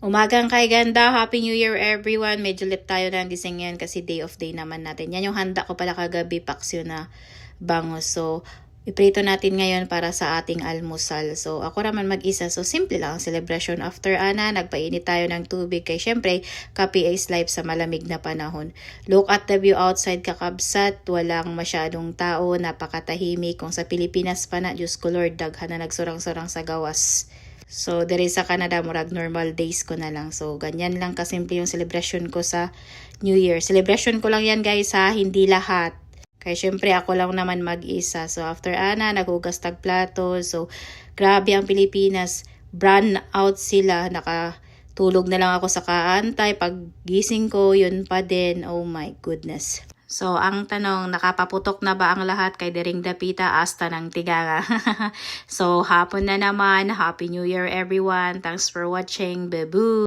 Umagang kay ganda, Happy New Year everyone. Medyo lip tayo ng gising ngayon kasi day of day naman natin. Yan yung handa ko pala kagabi, paksyo na bangus. So, iprito natin ngayon para sa ating almusal. So, ako naman mag-isa. So, simple lang ang celebration. After Ana, nagpainit tayo ng tubig. Kay syempre, kape is life sa malamig na panahon. Look at the view outside, kakabsat. Walang masyadong tao, napakatahimik. Kung sa Pilipinas pa na, Diyos ko Lord, daghan na nagsurang-surang sa gawas. So, diri sa Canada, murag normal days ko na lang. So, ganyan lang kasimple yung celebration ko sa New Year. Celebration ko lang yan guys ha, hindi lahat. Kaya syempre ako lang naman mag-isa. So, after Ana, naghugas tag plato. So, grabe ang Pilipinas. Brand out sila. Nakatulog na lang ako sa kaantay. Pag gising ko, yun pa din. Oh my goodness. So, ang tanong, nakapaputok na ba ang lahat kay Dering Dapita asta ng tiganga? So, hapon na naman. Happy New Year everyone. Thanks for watching. Bye-boo!